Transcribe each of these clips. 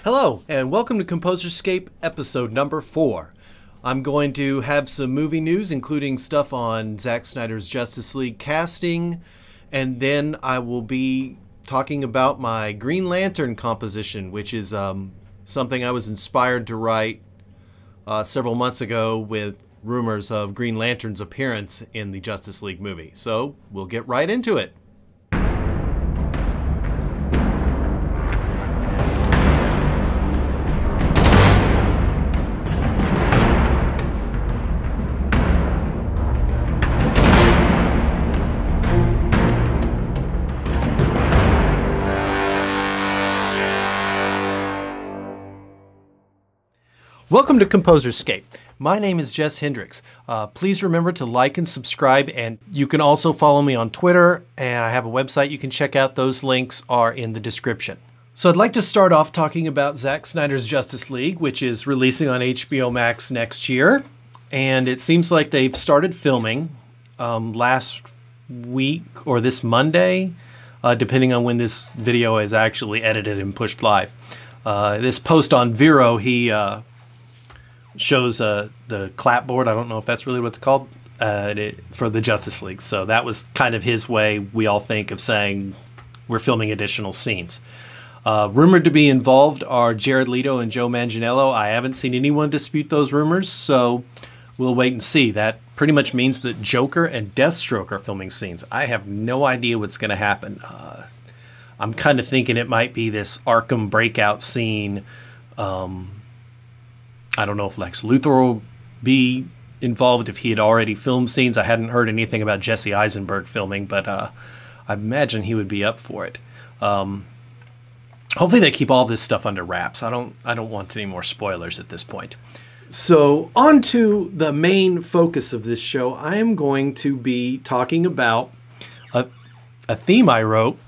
Hello, and welcome to Composerscape episode number 4. I'm going to have some movie news, including stuff on Zack Snyder's Justice League casting, and then I will be talking about my Green Lantern composition, which is something I was inspired to write several months ago with rumors of Green Lantern's appearance in the Justice League movie. So we'll get right into it. Welcome to Composerscape. My name is Jess Hendricks. Please remember to like and subscribe, and you can also follow me on Twitter, and I have a website you can check out. Those links are in the description. So I'd like to start off talking about Zack Snyder's Justice League, which is releasing on HBO Max next year. And it seems like they've started filming last week or this Monday, depending on when this video is actually edited and pushed live. This post on Vero, he shows the clapboard. I don't know if that's really what it's called for the Justice League. So that was kind of his way, we all think, of saying we're filming additional scenes. Rumored to be involved are Jared Leto and Joe Manganiello. I haven't seen anyone dispute those rumors, so we'll wait and see. That pretty much means that Joker and Deathstroke are filming scenes. I have no idea what's going to happen. I'm kind of thinking it might be this Arkham breakout scene. I don't know if Lex Luthor will be involved, if he had already filmed scenes. I hadn't heard anything about Jesse Eisenberg filming, but I imagine he would be up for it. Hopefully they keep all this stuff under wraps. I don't want any more spoilers at this point. So on to the main focus of this show. I am going to be talking about a theme I wrote.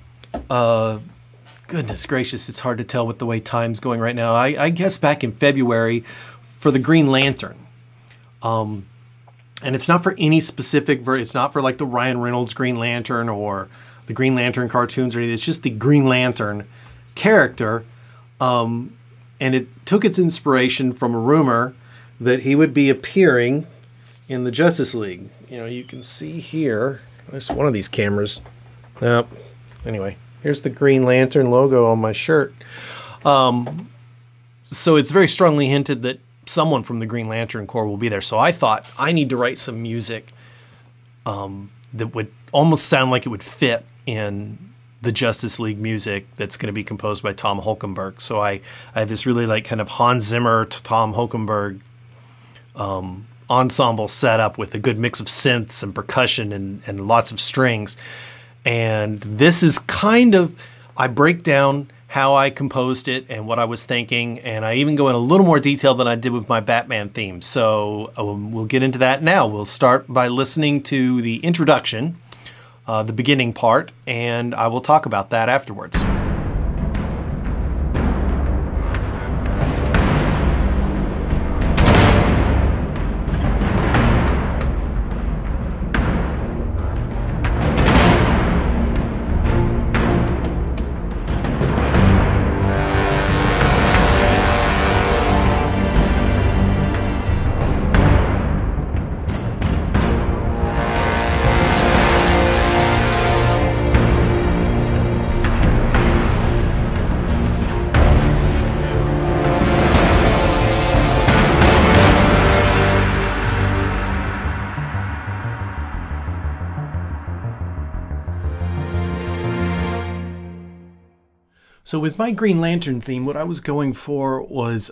Goodness gracious, it's hard to tell with the way time's going right now. I guess back in February for the Green Lantern. And it's not for any specific, it's not for like the Ryan Reynolds Green Lantern or the Green Lantern cartoons or anything. It's just the Green Lantern character. And it took its inspiration from a rumor that he would be appearing in the Justice League. You know, you can see here, there's one of these cameras. Anyway, here's the Green Lantern logo on my shirt. So it's very strongly hinted that someone from the Green Lantern Corps will be there. So I thought I need to write some music that would almost sound like it would fit in the Justice League music that's going to be composed by Tom Holkenborg. So I have this really like kind of Hans Zimmer to Tom Holkenborg ensemble set up with a good mix of synths and percussion and lots of strings. And this is kind of, I break down how I composed it and what I was thinking, and I even go in a little more detail than I did with my Batman theme. So we'll get into that now. We'll start by listening to the introduction, the beginning part, and I will talk about that afterwards. So with my Green Lantern theme, what I was going for was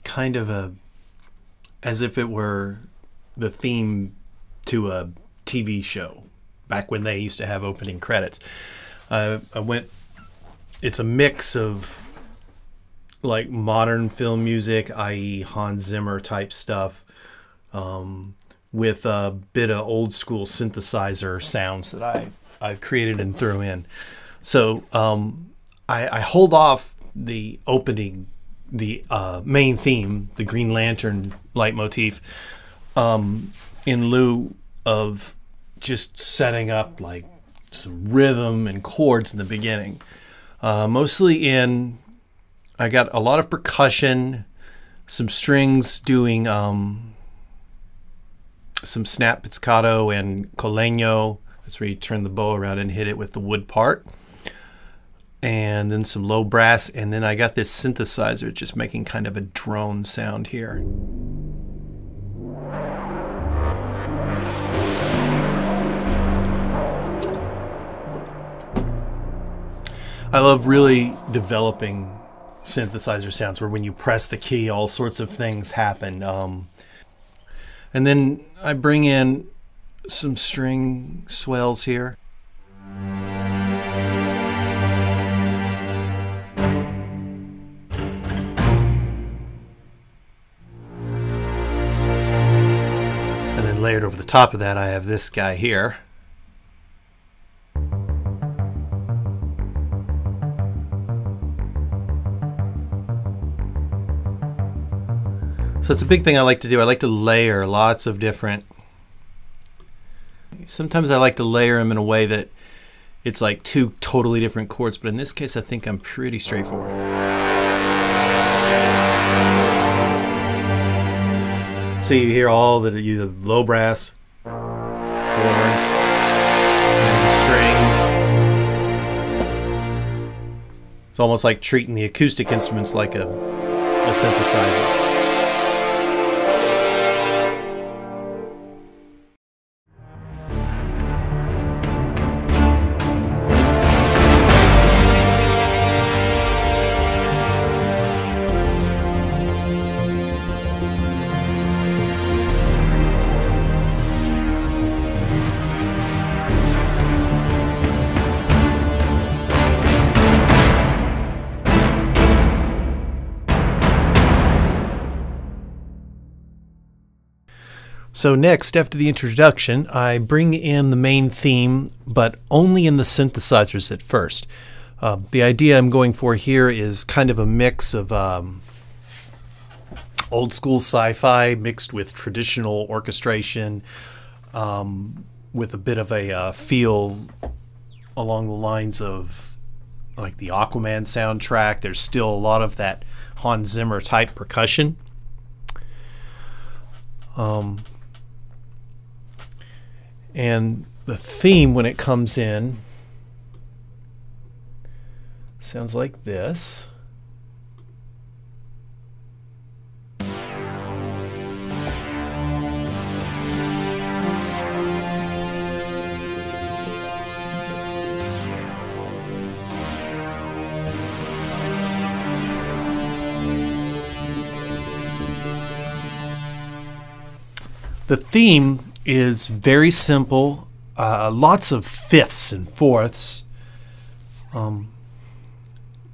kind of as if it were the theme to a TV show, back when they used to have opening credits. It's a mix of like modern film music, i.e. Hans Zimmer type stuff, with a bit of old school synthesizer sounds that I created and threw in. So I hold off the opening, the main theme, the Green Lantern leitmotif, in lieu of just setting up like some rhythm and chords in the beginning. Mostly in I got a lot of percussion, some strings doing some snap pizzicato and colegno. That's where you turn the bow around and hit it with the wood part. And then some low brass, and then I got this synthesizer just making kind of a drone sound here. I love really developing synthesizer sounds where when you press the key, all sorts of things happen. And then I bring in some string swells here. And then layered over the top of that, I have this guy here. So it's a big thing I like to do. I like to layer lots of different. Sometimes I like to layer them in a way that it's like two totally different chords, but in this case I think I'm pretty straightforward. So you hear all the low brass, horns, and strings. It's almost like treating the acoustic instruments like a synthesizer. So next, after the introduction, I bring in the main theme, but only in the synthesizers at first. The idea I'm going for here is kind of a mix of old school sci-fi mixed with traditional orchestration, with a bit of a feel along the lines of like the Aquaman soundtrack. There's still a lot of that Hans Zimmer type percussion. And the theme, when it comes in, sounds like this. The theme is very simple, lots of fifths and fourths,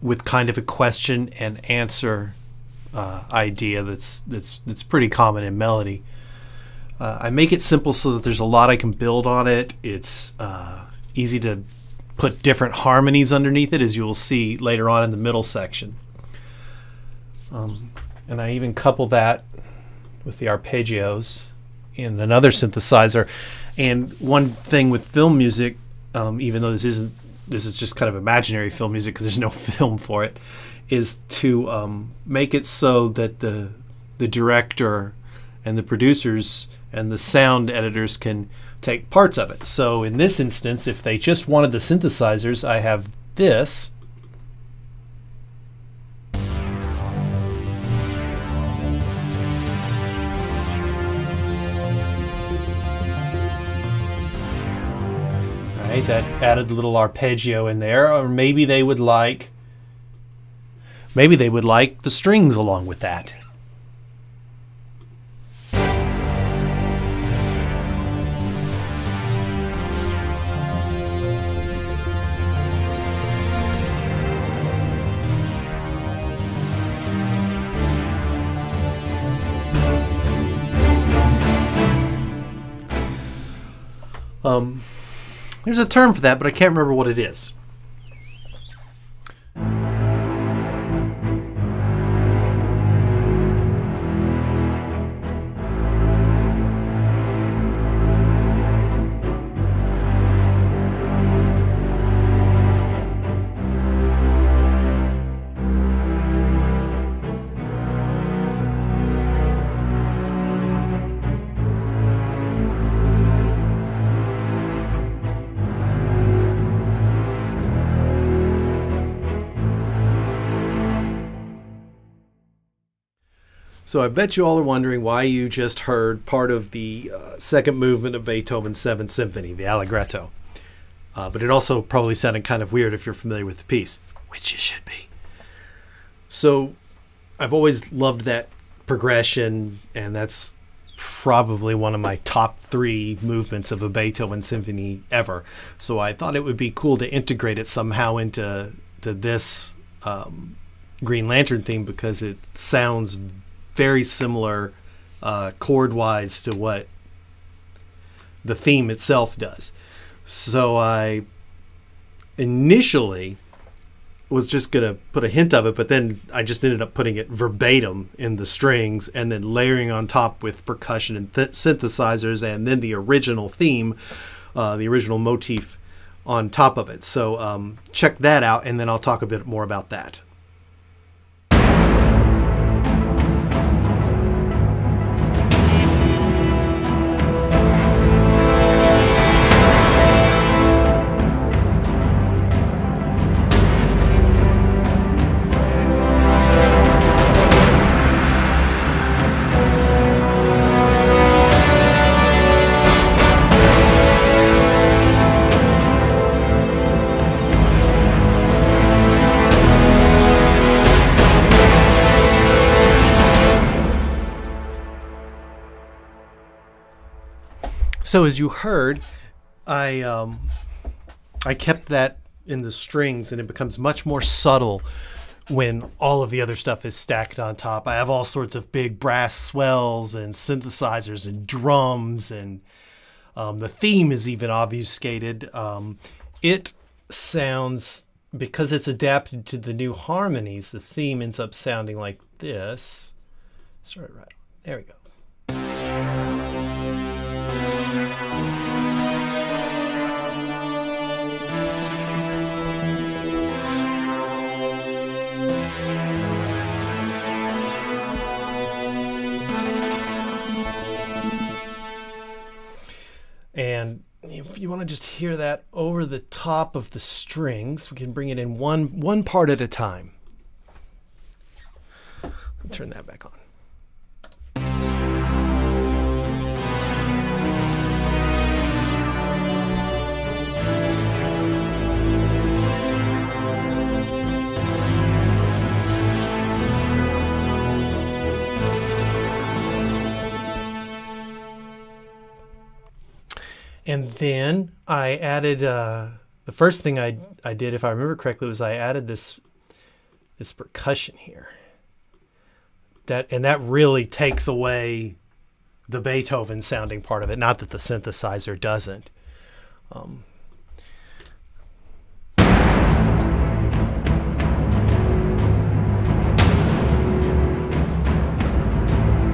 with kind of a question and answer idea that's pretty common in melody. I make it simple so that there's a lot I can build on it. It's easy to put different harmonies underneath it, as you will see later on in the middle section. And I even couple that with the arpeggios in another synthesizer. And one thing with film music, even though this is just kind of imaginary film music because there's no film for it, is to make it so that the director and the producers and the sound editors can take parts of it. So in this instance, if they just wanted the synthesizers, I have this. That added a little arpeggio in there, or maybe they would like the strings along with that. There's a term for that, but I can't remember what it is. So I bet you all are wondering why you just heard part of the second movement of Beethoven's Seventh Symphony, the Allegretto. But it also probably sounded kind of weird if you're familiar with the piece, which you should be. So I've always loved that progression, and that's probably one of my top 3 movements of a Beethoven symphony ever. So I thought it would be cool to integrate it somehow into this Green Lantern theme, because it sounds very similar chord-wise to what the theme itself does. So I initially was just going to put a hint of it, but then I just ended up putting it verbatim in the strings and then layering on top with percussion and synthesizers, and then the original theme, the original motif on top of it. So check that out, and then I'll talk a bit more about that. So as you heard, I kept that in the strings, and it becomes much more subtle when all of the other stuff is stacked on top. I have all sorts of big brass swells and synthesizers and drums, and the theme is even obfuscated. It sounds, because it's adapted to the new harmonies, the theme ends up sounding like this. Start right. There we go. And if you want to just hear that over the top of the strings, we can bring it in one part at a time. I'll turn that back on. And then I added, the first thing I did, if I remember correctly, was I added this percussion here. And that really takes away the Beethoven sounding part of it. Not that the synthesizer doesn't.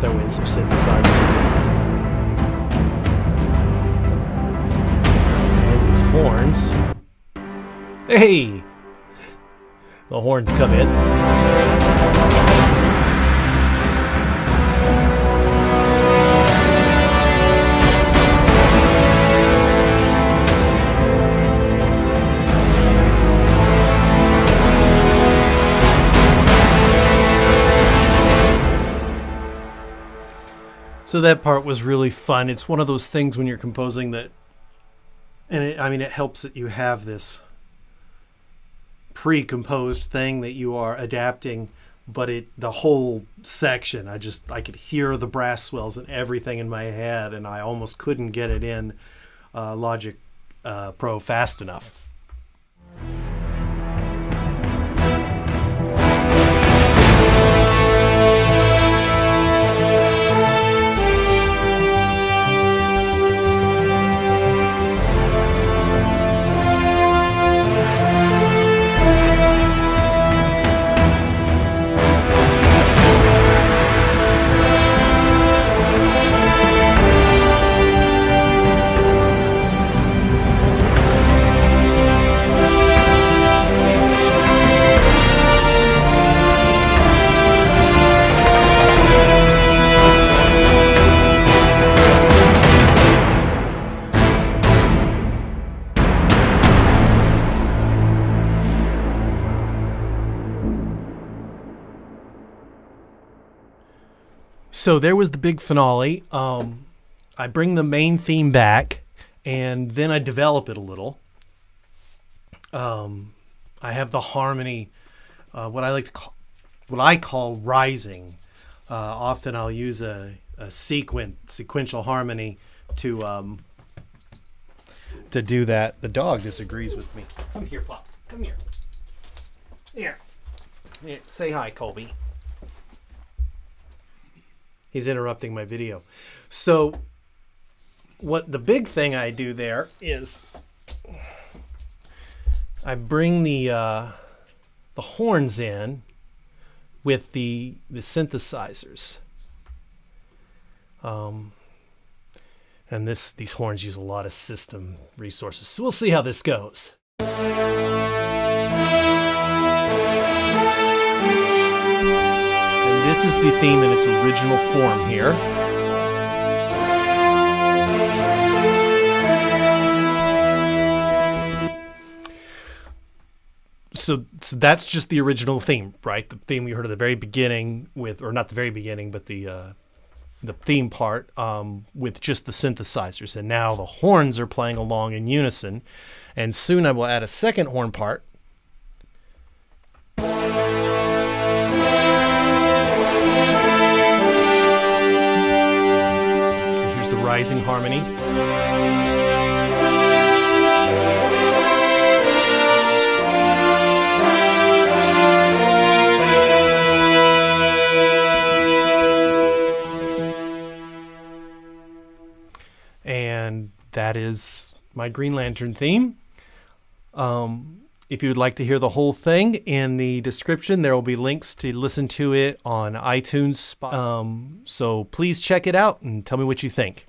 Throw in some synthesizer. Horns. Hey! The horns come in. So that part was really fun. It's one of those things when you're composing that, and it helps that you have this pre-composed thing that you are adapting, but the whole section, I could hear the brass swells and everything in my head, and I almost couldn't get it in Logic Pro fast enough. So there was the big finale. I bring the main theme back, and then I develop it a little. I have the harmony, what I call rising. Often I'll use a sequential harmony to do that. The dog disagrees with me. Come here, Flop. Come here. Here. Say hi, Colby. He's interrupting my video. So what the big thing I do there is I bring the horns in with the synthesizers. And these horns use a lot of system resources. So we'll see how this goes. And this is the theme in its original form here. So that's just the original theme, right? The theme we heard at the very beginning with, or not the very beginning, but the theme part with just the synthesizers. And now the horns are playing along in unison. And soon I will add a second horn part. Here's the rising harmony. And that is my Green Lantern theme. If you would like to hear the whole thing, in the description there will be links to listen to it on iTunes. So please check it out and tell me what you think.